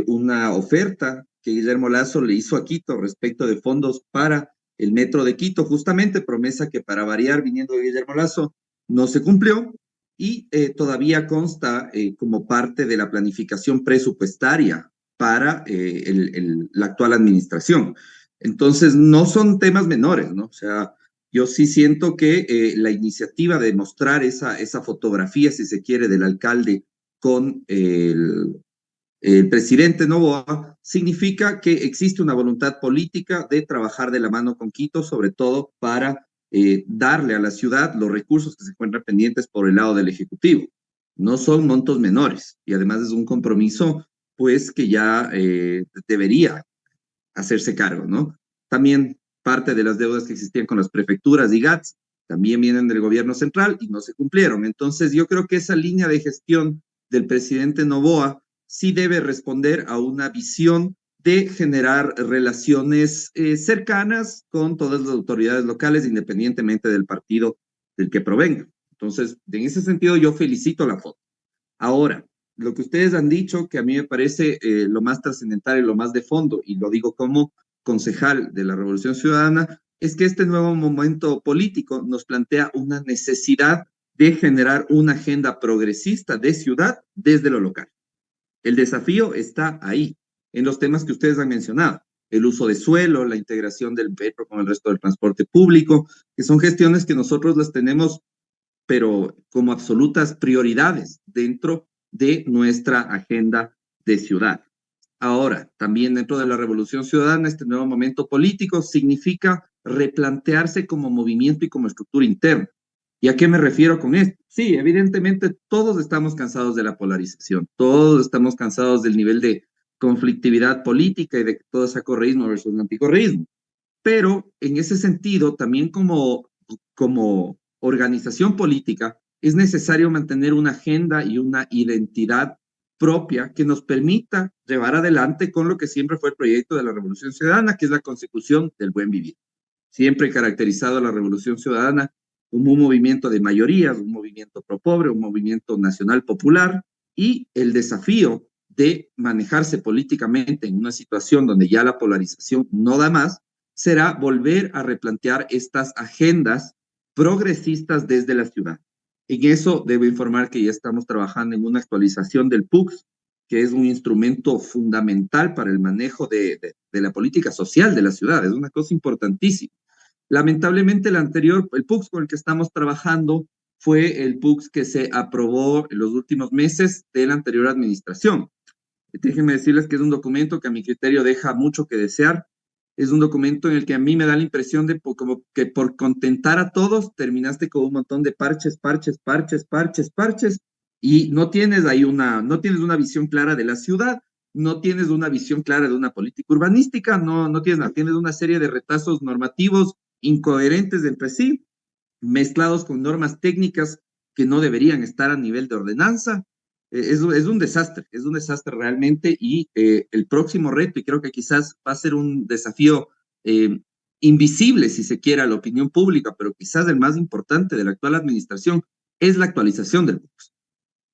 una oferta que Guillermo Lasso le hizo a Quito respecto de fondos para el metro de Quito, justamente promesa que para variar, viniendo de Guillermo Lasso, no se cumplió y todavía consta como parte de la planificación presupuestaria para la actual administración. Entonces, no son temas menores, ¿no? O sea, yo sí siento que la iniciativa de mostrar esa fotografía, si se quiere, del alcalde con el presidente Noboa, significa que existe una voluntad política de trabajar de la mano con Quito, sobre todo para darle a la ciudad los recursos que se encuentran pendientes por el lado del Ejecutivo. No son montos menores y además es un compromiso pues que ya debería hacerse cargo, ¿no? También parte de las deudas que existían con las prefecturas y GATS también vienen del gobierno central y no se cumplieron. Entonces yo creo que esa línea de gestión del presidente Noboa sí debe responder a una visión de generar relaciones cercanas con todas las autoridades locales, independientemente del partido del que provenga. Entonces, en ese sentido, yo felicito la foto. Ahora, lo que ustedes han dicho, que a mí me parece lo más trascendental y lo más de fondo, y lo digo como concejal de la Revolución Ciudadana, es que este nuevo momento político nos plantea una necesidad de generar una agenda progresista de ciudad desde lo local. El desafío está ahí, en los temas que ustedes han mencionado, el uso de suelo, la integración del metro con el resto del transporte público, que son gestiones que nosotros las tenemos, pero como absolutas prioridades dentro de nuestra agenda de ciudad. Ahora, también dentro de la Revolución Ciudadana, este nuevo momento político significa replantearse como movimiento y como estructura interna. ¿Y a qué me refiero con esto? Sí, evidentemente todos estamos cansados de la polarización, todos estamos cansados del nivel de conflictividad política y de que todo sea correísmo versus anticorreísmo. Pero en ese sentido, también como organización política, es necesario mantener una agenda y una identidad propia que nos permita llevar adelante con lo que siempre fue el proyecto de la Revolución Ciudadana, que es la consecución del buen vivir. Siempre he caracterizado a la Revolución Ciudadana como un movimiento de mayorías, un movimiento pro pobre, un movimiento nacional popular, y el desafío de manejarse políticamente en una situación donde ya la polarización no da más, será volver a replantear estas agendas progresistas desde la ciudad. En eso debo informar que ya estamos trabajando en una actualización del PUCS, que es un instrumento fundamental para el manejo de la política social de la ciudad. Es una cosa importantísima. Lamentablemente, el PUCS con el que estamos trabajando fue el PUCS que se aprobó en los últimos meses de la anterior administración. Déjenme decirles que es un documento que a mi criterio deja mucho que desear. Es un documento en el que a mí me da la impresión de como que por contentar a todos terminaste con un montón de parches, y no tienes no tienes una visión clara de la ciudad, no tienes una visión clara de una política urbanística, no tienes una serie de retazos normativos incoherentes entre sí, mezclados con normas técnicas que no deberían estar a nivel de ordenanza. Es un desastre realmente, y el próximo reto, y creo que quizás va a ser un desafío invisible, si se quiere, a la opinión pública, pero quizás el más importante de la actual administración, es la actualización del PUCS.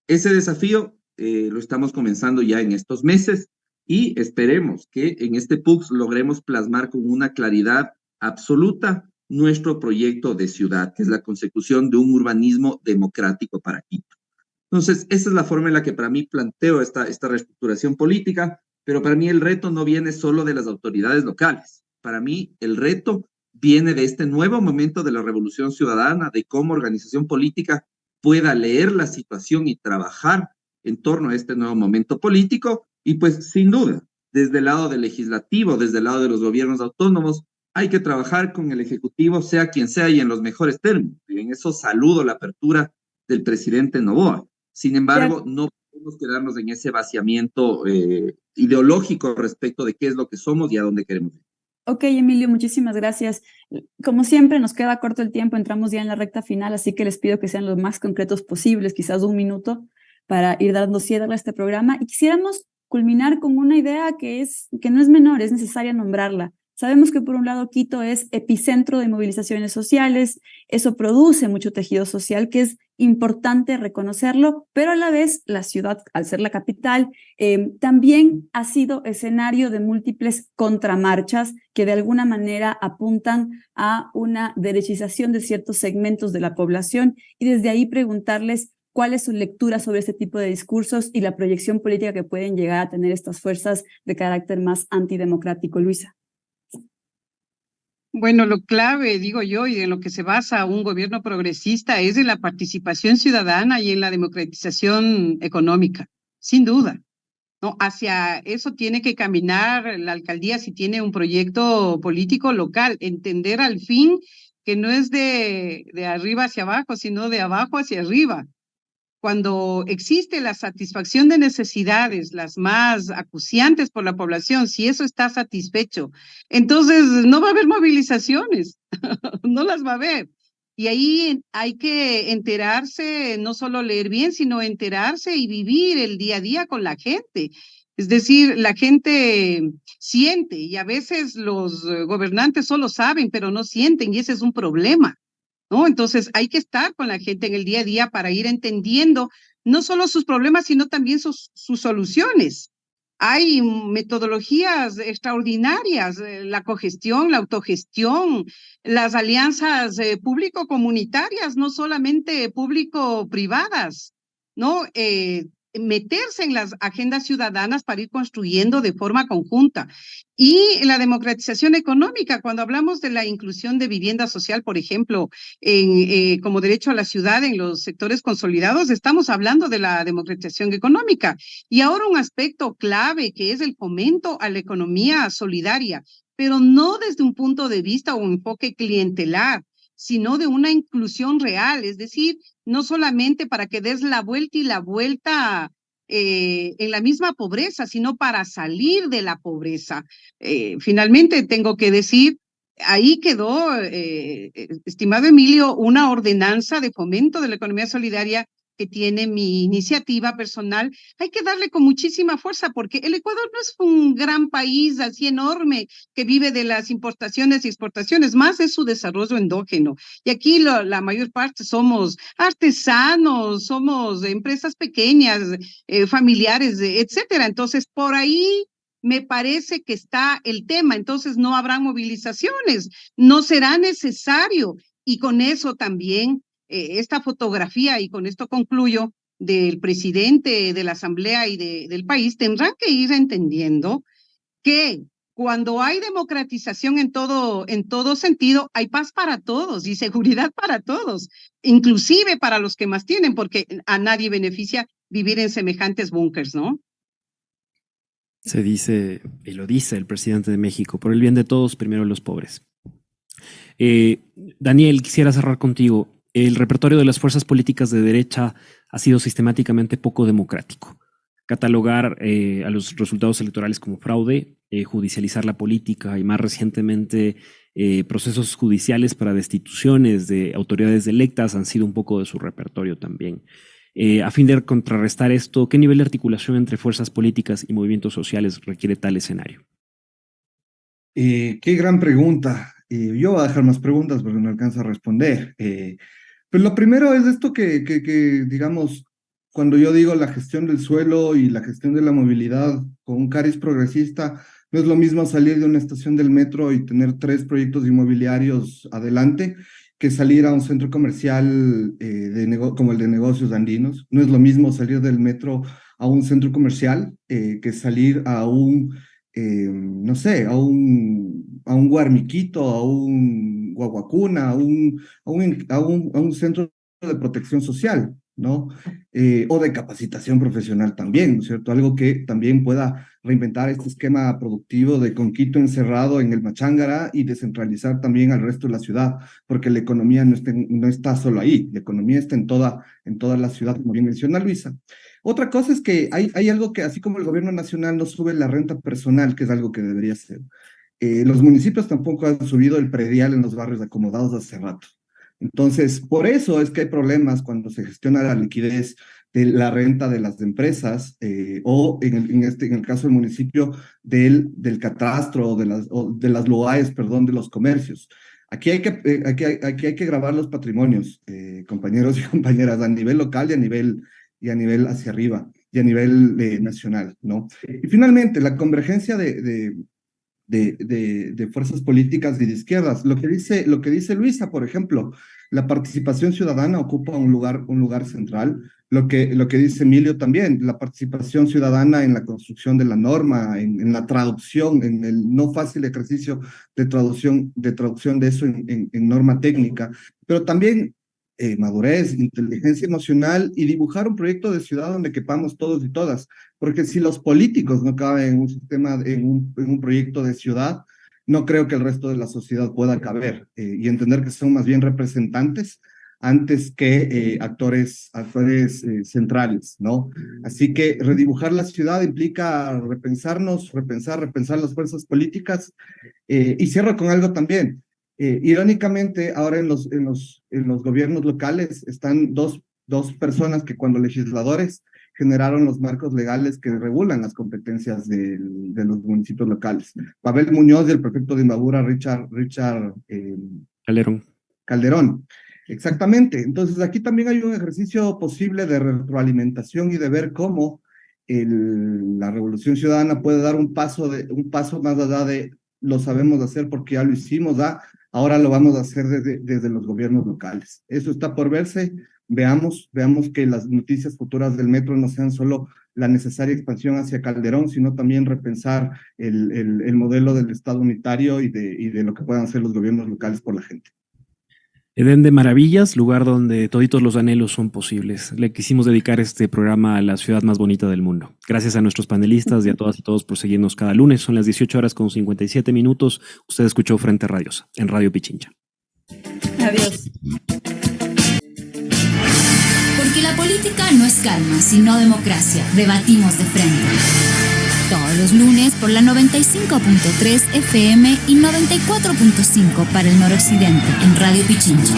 Ese desafío lo estamos comenzando ya en estos meses, y esperemos que en este PUCS logremos plasmar con una claridad absoluta nuestro proyecto de ciudad, que es la consecución de un urbanismo democrático para Quito. Entonces, esa es la forma en la que para mí planteo esta reestructuración política, pero para mí el reto no viene solo de las autoridades locales. Para mí el reto viene de este nuevo momento de la Revolución Ciudadana, de cómo organización política pueda leer la situación y trabajar en torno a este nuevo momento político. Y pues, sin duda, desde el lado del legislativo, desde el lado de los gobiernos autónomos, hay que trabajar con el Ejecutivo, sea quien sea, y en los mejores términos. Y en eso saludo la apertura del presidente Noboa. Sin embargo, no podemos quedarnos en ese vaciamiento ideológico respecto de qué es lo que somos y a dónde queremos ir. Ok, Emilio, muchísimas gracias. Como siempre, nos queda corto el tiempo, entramos ya en la recta final, así que les pido que sean los más concretos posibles, quizás 1 minuto, para ir dando cierre a este programa. Y quisiéramos culminar con una idea que no es menor, es necesaria nombrarla. Sabemos que por un lado Quito es epicentro de movilizaciones sociales, eso produce mucho tejido social que es importante reconocerlo, pero a la vez la ciudad, al ser la capital, también ha sido escenario de múltiples contramarchas que de alguna manera apuntan a una derechización de ciertos segmentos de la población, y desde ahí preguntarles cuál es su lectura sobre este tipo de discursos y la proyección política que pueden llegar a tener estas fuerzas de carácter más antidemocrático. Luisa. Bueno, lo clave, digo yo, y en lo que se basa un gobierno progresista es en la participación ciudadana y en la democratización económica, sin duda, ¿no? Hacia eso tiene que caminar la alcaldía si tiene un proyecto político local, entender al fin que no es de arriba hacia abajo, sino de abajo hacia arriba. Cuando existe la satisfacción de necesidades, las más acuciantes por la población, si eso está satisfecho, entonces no va a haber movilizaciones, no las va a haber. Y ahí hay que enterarse, no solo leer bien, sino enterarse y vivir el día a día con la gente. Es decir, la gente siente y a veces los gobernantes solo saben, pero no sienten, y ese es un problema, ¿no? Entonces hay que estar con la gente en el día a día para ir entendiendo no solo sus problemas, sino también sus soluciones. Hay metodologías extraordinarias, la cogestión, la autogestión, las alianzas público-comunitarias, no solamente público-privadas, ¿no? Meterse en las agendas ciudadanas para ir construyendo de forma conjunta. Y la económica, cuando hablamos de la inclusión de vivienda social, por ejemplo, como derecho a la ciudad en los sectores consolidados, estamos hablando de la democratización económica. Y ahora un aspecto clave que es el fomento a la economía solidaria, pero no desde un punto de vista o enfoque clientelar, sino de una inclusión real, es decir, no solamente para que des la vuelta y la vuelta en la misma pobreza, sino para salir de la pobreza. Finalmente, tengo que decir, ahí quedó, estimado Emilio, una ordenanza de fomento de la economía solidaria que tiene mi iniciativa personal. Hay que darle con muchísima fuerza porque el Ecuador no es un gran país así enorme que vive de las importaciones y exportaciones, más es su desarrollo endógeno. Y aquí la mayor parte somos artesanos, somos empresas pequeñas, familiares, etcétera. Entonces, por ahí me parece que está el tema. Entonces, no habrá movilizaciones, no será necesario. Y con eso también esta fotografía, y con esto concluyo, del presidente de la Asamblea y del país, tendrán que ir entendiendo que cuando hay democratización en todo sentido, hay paz para todos y seguridad para todos, inclusive para los que más tienen, porque a nadie beneficia vivir en semejantes búnkers, ¿no? Se dice, y lo dice el presidente de México, por el bien de todos, primero los pobres. Daniel, quisiera cerrar contigo. El repertorio de las fuerzas políticas de derecha ha sido sistemáticamente poco democrático. Catalogar a los resultados electorales como fraude, judicializar la política y más recientemente procesos judiciales para destituciones de autoridades electas han sido un poco de su repertorio también. A fin de contrarrestar esto, ¿qué nivel de articulación entre fuerzas políticas y movimientos sociales requiere tal escenario? Qué gran pregunta. Yo voy a dejar más preguntas porque no alcanzo a responder. Pero lo primero es esto que, digamos, cuando yo digo la gestión del suelo y la gestión de la movilidad con un cariz progresista, no es lo mismo salir de una estación del metro y tener 3 proyectos inmobiliarios adelante que salir a un centro comercial como el de negocios andinos. No es lo mismo salir del metro a un centro comercial que salir a un, no sé, a un Guarmiquito, a un Guaguacuna, a un centro de protección social, ¿no? O de capacitación profesional también, ¿no es cierto? Algo que también pueda reinventar este esquema productivo de con Quito encerrado en el Machángara y descentralizar también al resto de la ciudad, porque la economía no está solo ahí, la economía está en toda la ciudad, como bien menciona Luisa. Otra cosa es que hay algo que, así como el gobierno nacional no sube la renta personal, que es algo que debería ser, los municipios tampoco han subido el predial en los barrios acomodados hace rato. Entonces, por eso es que hay problemas cuando se gestiona la liquidez de la renta de las empresas o en el caso del municipio del catastro o de las LOAES, perdón, de los comercios. Aquí hay que grabar los patrimonios, compañeros y compañeras, a nivel local y a nivel hacia arriba, y a nivel nacional, ¿no? Y finalmente, la convergencia de fuerzas políticas y de izquierdas. Lo que dice Luisa, por ejemplo, la participación ciudadana ocupa un lugar central. Lo que dice Emilio también, la participación ciudadana en la construcción de la norma, en la traducción, en el no fácil ejercicio de traducción de eso en norma técnica, pero también madurez, inteligencia emocional y dibujar un proyecto de ciudad donde quepamos todos y todas. Porque si los políticos no caben en un sistema, en un proyecto de ciudad, no creo que el resto de la sociedad pueda caber y entender que son más bien representantes antes que actores centrales, ¿no? Así que redibujar la ciudad implica repensar las fuerzas políticas y cierro con algo también. Irónicamente, ahora en los gobiernos locales están dos personas que cuando legisladores generaron los marcos legales que regulan las competencias de los municipios locales. Pavel Muñoz y el prefecto de Imbabura, Richard Calderón. Exactamente. Entonces, aquí también hay un ejercicio posible de retroalimentación y de ver cómo la Revolución Ciudadana puede dar un paso más allá de lo sabemos hacer porque ya lo hicimos, ahora lo vamos a hacer desde los gobiernos locales. Eso está por verse. Veamos que las noticias futuras del metro no sean solo la necesaria expansión hacia Calderón, sino también repensar el modelo del Estado unitario y de lo que puedan hacer los gobiernos locales por la gente. Edén de Maravillas, lugar donde toditos los anhelos son posibles. Le quisimos dedicar este programa a la ciudad más bonita del mundo. Gracias a nuestros panelistas y a todas y todos por seguirnos cada lunes. Son las 18:57. Usted escuchó Frente Radiosa en Radio Pichincha. Adiós. Porque la política no es calma, sino democracia. Debatimos de frente. Todos los lunes por la 95.3 FM y 94.5 para el noroccidente en Radio Pichincha.